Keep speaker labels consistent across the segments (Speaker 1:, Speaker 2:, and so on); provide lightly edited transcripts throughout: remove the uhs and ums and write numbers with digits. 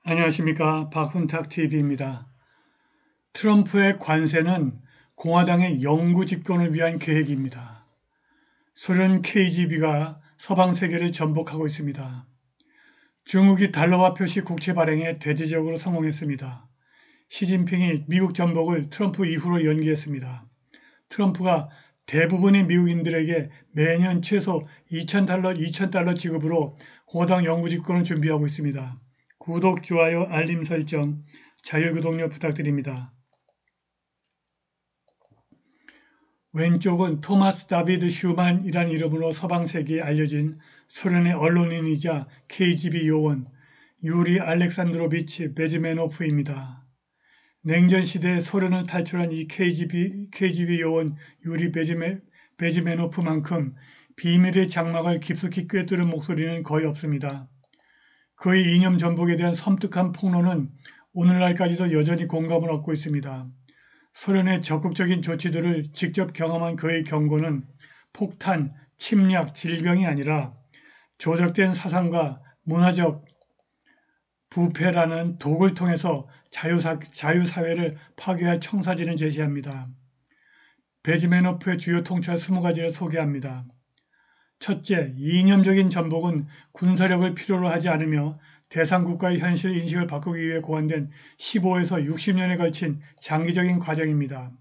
Speaker 1: 안녕하십니까. 박훈탁TV입니다. 트럼프의 관세는 공화당의 영구 집권을 위한 계획입니다. 소련 KGB가 서방 세계를 전복하고 있습니다. 중국이 달러화 표시 국채 발행에 대대적으로 성공했습니다. 시진핑이 미국 전복을 트럼프 이후로 연기했습니다. 트럼프가 대부분의 미국인들에게 매년 최소 2,000달러 지급으로 공화당 영구 집권을 준비하고 있습니다. 구독, 좋아요, 알림 설정, 자율구독료 부탁드립니다. 왼쪽은 토마스 다비드 슈만이라는 이름으로 서방 세계에 알려진 소련의 언론인이자 KGB 요원 유리 알렉산드로비치 베즈메노프입니다. 냉전 시대에 소련을 탈출한 이 KGB 요원 유리 베즈메노프만큼 비밀의 장막을 깊숙이 꿰뚫은 목소리는 거의 없습니다. 그의 이념 전복에 대한 섬뜩한 폭로는 오늘날까지도 여전히 공감을 얻고 있습니다. 소련의 적극적인 조치들을 직접 경험한 그의 경고는 폭탄, 침략, 질병이 아니라 조작된 사상과 문화적 부패라는 독을 통해서 자유사회를 파괴할 청사진을 제시합니다. 베즈메노프의 주요 통찰 20가지를 소개합니다. 첫째, 이념적인 전복은 군사력을 필요로 하지 않으며 대상 국가의 현실 인식을 바꾸기 위해 고안된 15에서 60년에 걸친 장기적인 과정입니다.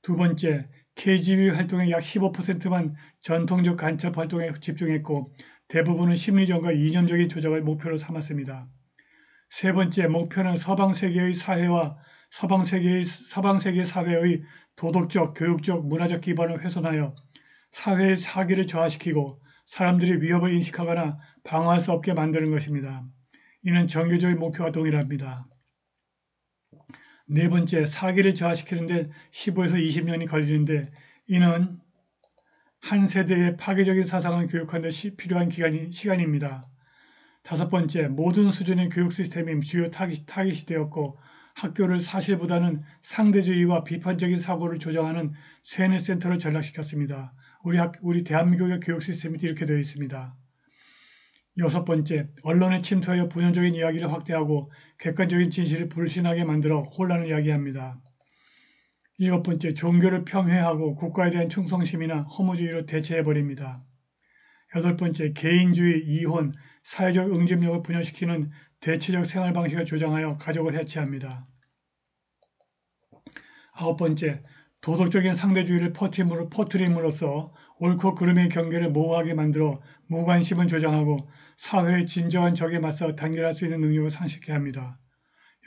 Speaker 1: 두 번째, KGB 활동의 약 15%만 전통적 간첩 활동에 집중했고 대부분은 심리전과 이념적인 조작을 목표로 삼았습니다. 세 번째, 목표는 서방 세계 사회의 도덕적, 교육적, 문화적 기반을 훼손하여 사회의 사기를 저하시키고 사람들이 위협을 인식하거나 방어할 수 없게 만드는 것입니다. 이는 정교적인 목표와 동일합니다. 네 번째, 사기를 저하시키는 데 15에서 20년이 걸리는데 이는 한 세대의 파괴적인 사상을 교육하는 데 필요한 시간입니다. 다섯 번째, 모든 수준의 교육 시스템이 주요 타깃이 되었고 학교를 사실보다는 상대주의와 비판적인 사고를 조장하는 세뇌센터로 전락시켰습니다. 우리 대한민국의 교육 시스템이 이렇게 되어 있습니다. 여섯 번째, 언론에 침투하여 분열적인 이야기를 확대하고 객관적인 진실을 불신하게 만들어 혼란을 야기합니다. 일곱 번째, 종교를 폄훼하고 국가에 대한 충성심이나 허무주의로 대체해버립니다. 여덟 번째, 개인주의, 이혼, 사회적 응집력을 분열시키는 대체적 생활 방식을 조장하여 가족을 해체합니다. 아홉 번째, 도덕적인 상대주의를 퍼뜨림으로써 옳고 그름의 경계를 모호하게 만들어 무관심을 조장하고 사회의 진정한 적에 맞서 단결할 수 있는 능력을 상실케 합니다.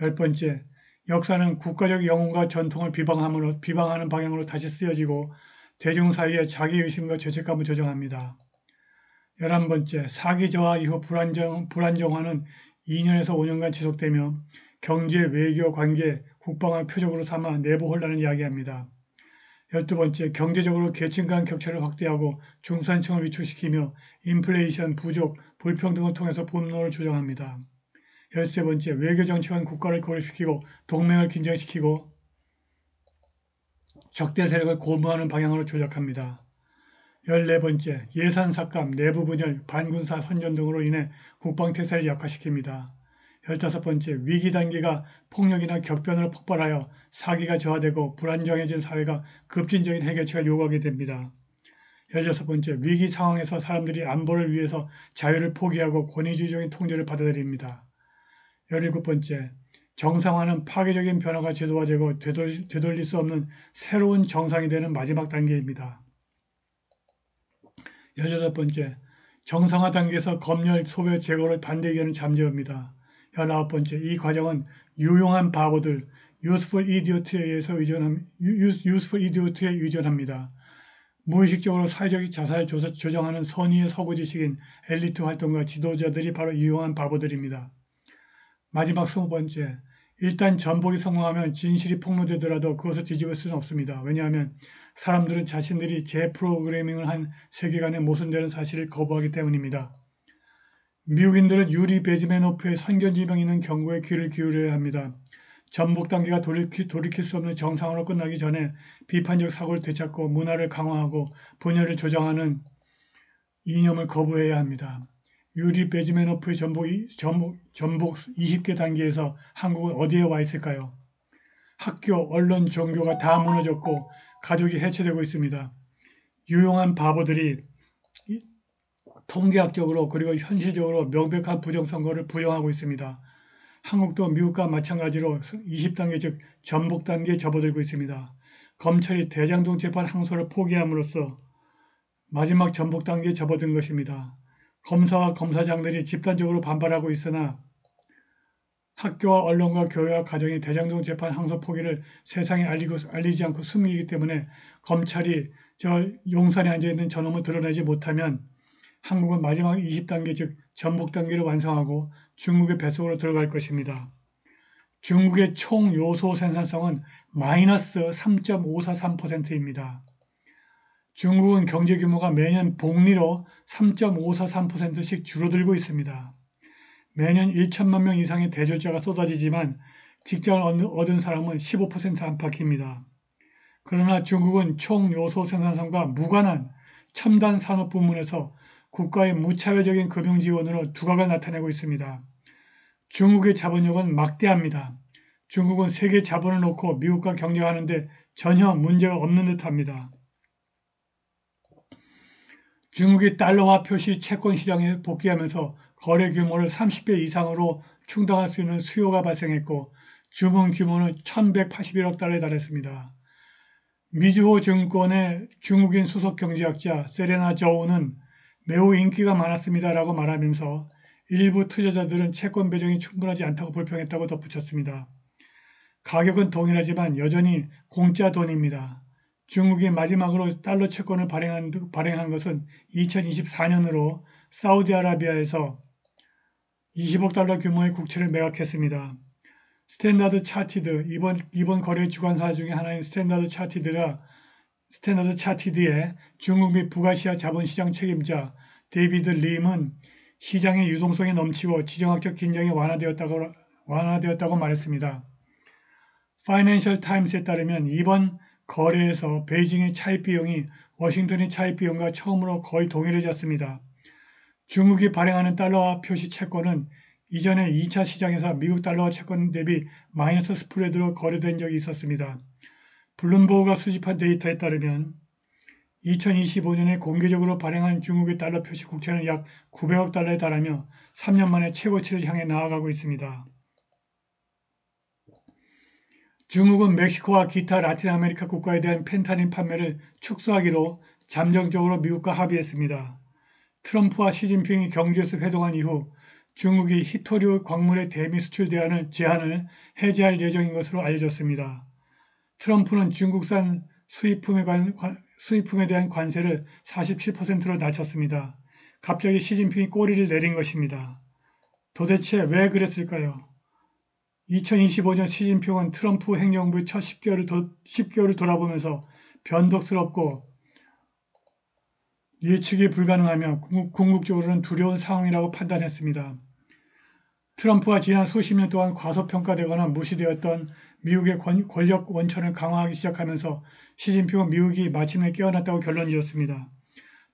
Speaker 1: 열 번째, 역사는 국가적 영웅과 전통을 비방하는 방향으로 다시 쓰여지고 대중 사이에 자기의심과 죄책감을 조장합니다. 11번째, 사기 저하 이후 불안정화는 2년에서 5년간 지속되며 경제, 외교, 관계, 국방을 표적으로 삼아 내부 혼란을 야기합니다. 12번째, 경제적으로 계층 간 격차를 확대하고 중산층을 위축시키며 인플레이션, 부족, 불평등을 통해서 분노를 조장합니다. 13번째, 외교 정책은 국가를 고립시키고 동맹을 긴장시키고 적대 세력을 고무하는 방향으로 조작합니다. 14번째, 예산 삭감, 내부 분열, 반군사 선전 등으로 인해 국방태세를 약화시킵니다. 15번째, 위기 단계가 폭력이나 격변으로 폭발하여 사기가 저하되고 불안정해진 사회가 급진적인 해결책을 요구하게 됩니다. 16번째, 위기 상황에서 사람들이 안보를 위해서 자유를 포기하고 권위주의적인 통제를 받아들입니다. 17번째, 정상화는 파괴적인 변화가 제도화되고 되돌릴 수 없는 새로운 정상이 되는 마지막 단계입니다. 18번째, 정상화 단계에서 검열, 소외, 제거를 반대 의견을 잠재웁니다. 19번째, 이 과정은 유용한 바보들, useful idiot에 의존합니다. 무의식적으로 사회적 자산을 조정하는 선의의 서구 지식인 엘리트 활동가 지도자들이 바로 유용한 바보들입니다. 마지막 20번째, 일단 전복이 성공하면 진실이 폭로되더라도 그것을 뒤집을 수는 없습니다. 왜냐하면 사람들은 자신들이 재프로그래밍을 한 세계관에 모순되는 사실을 거부하기 때문입니다. 미국인들은 유리 베즈메노프의 선견지명 있는 경고에 귀를 기울여야 합니다. 전복 단계가 돌이킬 수 없는 정상으로 끝나기 전에 비판적 사고를 되찾고 문화를 강화하고 분열을 조장하는 이념을 거부해야 합니다. 유리 베즈메노프의 전복 20개 단계에서 한국은 어디에 와 있을까요? 학교, 언론, 종교가 다 무너졌고 가족이 해체되고 있습니다. 유용한 바보들이 통계학적으로 그리고 현실적으로 명백한 부정선거를 부정하고 있습니다. 한국도 미국과 마찬가지로 20단계 즉 전복 단계에 접어들고 있습니다. 검찰이 대장동 재판 항소를 포기함으로써 마지막 전복 단계에 접어든 것입니다. 검사와 검사장들이 집단적으로 반발하고 있으나 학교와 언론과 교회와 가정이 대장동 재판 항소 포기를 세상에 알리지 않고 숨기기 때문에 검찰이 저 용산에 앉아있는 저놈을 드러내지 못하면 한국은 마지막 20단계 즉 전복 단계를 완성하고 중국의 뱃속으로 들어갈 것입니다. 중국의 총 요소 생산성은 마이너스 3.543%입니다. 중국은 경제 규모가 매년 복리로 3.543%씩 줄어들고 있습니다. 매년 1천만 명 이상의 대졸자가 쏟아지지만 직장을 얻은 사람은 15% 안팎입니다. 그러나 중국은 총 요소 생산성과 무관한 첨단 산업 부문에서 국가의 무차별적인 금융 지원으로 두각을 나타내고 있습니다. 중국의 자본력은 막대합니다. 중국은 세계 자본을 놓고 미국과 경쟁하는데 전혀 문제가 없는 듯합니다. 중국이 달러화 표시 채권 시장에 복귀하면서 거래 규모를 30배 이상으로 충당할 수 있는 수요가 발생했고 주문 규모는 1181억 달러에 달했습니다. 미주호 증권의 중국인 수석 경제학자 세레나 저우는 매우 인기가 많았습니다라고 말하면서 일부 투자자들은 채권 배정이 충분하지 않다고 불평했다고 덧붙였습니다. 가격은 동일하지만 여전히 공짜 돈입니다. 중국이 마지막으로 달러 채권을 발행한 것은 2024년으로 사우디아라비아에서 20억 달러 규모의 국채를 매각했습니다. 스탠다드 차티드, 이번 거래 주관사 중에 하나인 스탠다드 차티드의 중국 및 북아시아 자본시장 책임자 데이비드 림은 시장의 유동성이 넘치고 지정학적 긴장이 완화되었다고 말했습니다. 파이낸셜 타임스에 따르면 이번 거래에서 베이징의 차입 비용이 워싱턴의 차입 비용과 처음으로 거의 동일해졌습니다. 중국이 발행하는 달러화 표시 채권은 이전에 2차 시장에서 미국 달러화 채권 대비 마이너스 스프레드로 거래된 적이 있었습니다. 블룸버그가 수집한 데이터에 따르면 2025년에 공개적으로 발행한 중국의 달러 표시 국채는 약 900억 달러에 달하며 3년 만에 최고치를 향해 나아가고 있습니다. 중국은 멕시코와 기타 라틴 아메리카 국가에 대한 펜타닌 판매를 축소하기로 잠정적으로 미국과 합의했습니다. 트럼프와 시진핑이 경주에서 회동한 이후 중국이 히토류 광물의 대미 수출 제한을 해제할 예정인 것으로 알려졌습니다. 트럼프는 중국산 수입품에 대한 관세를 47%로 낮췄습니다. 갑자기 시진핑이 꼬리를 내린 것입니다. 도대체 왜 그랬을까요? 2025년 시진핑은 트럼프 행정부의 첫 10개월을 돌아보면서 변덕스럽고 예측이 불가능하며 궁극적으로는 두려운 상황이라고 판단했습니다. 트럼프가 지난 수십 년 동안 과소평가되거나 무시되었던 미국의 권력 원천을 강화하기 시작하면서 시진핑은 미국이 마침내 깨어났다고 결론지었습니다.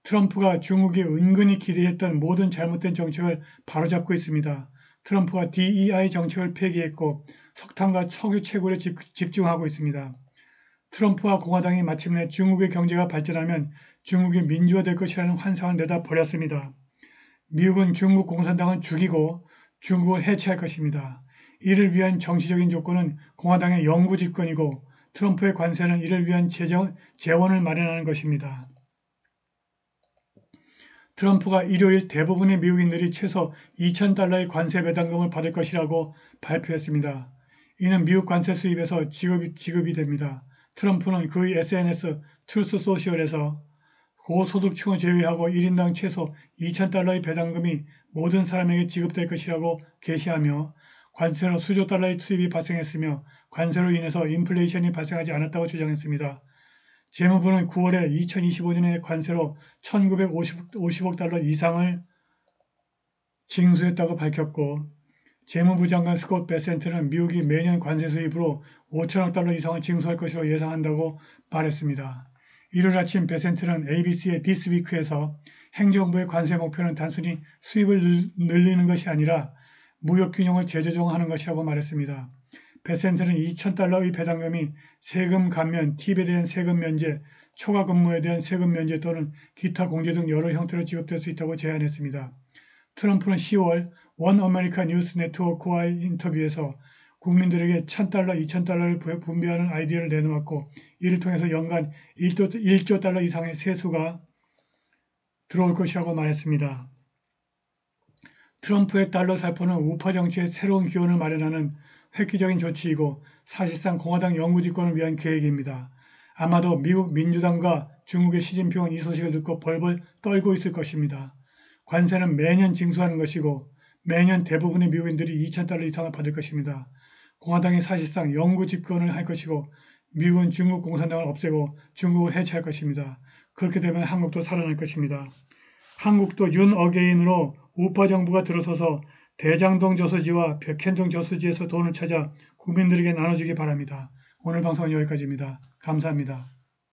Speaker 1: 트럼프가 중국이 은근히 기대했던 모든 잘못된 정책을 바로잡고 있습니다. 트럼프가 DEI 정책을 폐기했고 석탄과 석유 채굴에 집중하고 있습니다. 트럼프와 공화당이 마침내 중국의 경제가 발전하면 중국이 민주화될 것이라는 환상을 내다 버렸습니다. 미국은 중국 공산당을 죽이고 중국을 해체할 것입니다. 이를 위한 정치적인 조건은 공화당의 영구 집권이고 트럼프의 관세는 이를 위한 재원을 마련하는 것입니다. 트럼프가 일요일 대부분의 미국인들이 최소 2,000달러의 관세 배당금을 받을 것이라고 발표했습니다. 이는 미국 관세 수입에서 지급이 됩니다. 트럼프는 그의 SNS 트루스 소셜에서 고소득층을 제외하고 1인당 최소 2,000달러의 배당금이 모든 사람에게 지급될 것이라고 게시하며 관세로 수조 달러의 수입이 발생했으며 관세로 인해서 인플레이션이 발생하지 않았다고 주장했습니다. 재무부는 9월에 2025년의 관세로 1,950억 달러 이상을 징수했다고 밝혔고 재무부 장관 스콧 베센트는 미국이 매년 관세 수입으로 5천억 달러 이상을 징수할 것으로 예상한다고 말했습니다. 일요일 아침 베센트는 ABC의 This Week에서 행정부의 관세 목표는 단순히 수입을 늘리는 것이 아니라 무역 균형을 재조정하는 것이라고 말했습니다. 베센트는 2,000달러의 배당금이 세금 감면, 팁에 대한 세금 면제, 초과 근무에 대한 세금 면제 또는 기타 공제 등 여러 형태로 지급될 수 있다고 제안했습니다. 트럼프는 10월 원 아메리카 뉴스 네트워크와의 인터뷰에서 국민들에게 1,000달러, 2,000달러를 분배하는 아이디어를 내놓았고 이를 통해서 연간 1조 달러 이상의 세수가 들어올 것이라고 말했습니다. 트럼프의 달러 살포는 우파 정치의 새로운 기원을 마련하는 획기적인 조치이고 사실상 공화당 영구집권을 위한 계획입니다. 아마도 미국 민주당과 중국의 시진핑은 이 소식을 듣고 벌벌 떨고 있을 것입니다. 관세는 매년 징수하는 것이고 매년 대부분의 미국인들이 2,000달러 이상을 받을 것입니다. 공화당이 사실상 영구 집권을 할 것이고 미국은 중국 공산당을 없애고 중국을 해체할 것입니다. 그렇게 되면 한국도 살아날 것입니다. 한국도 윤 어게인으로 우파 정부가 들어서서 대장동 저수지와 백현동 저수지에서 돈을 찾아 국민들에게 나눠주기 바랍니다. 오늘 방송은 여기까지입니다. 감사합니다.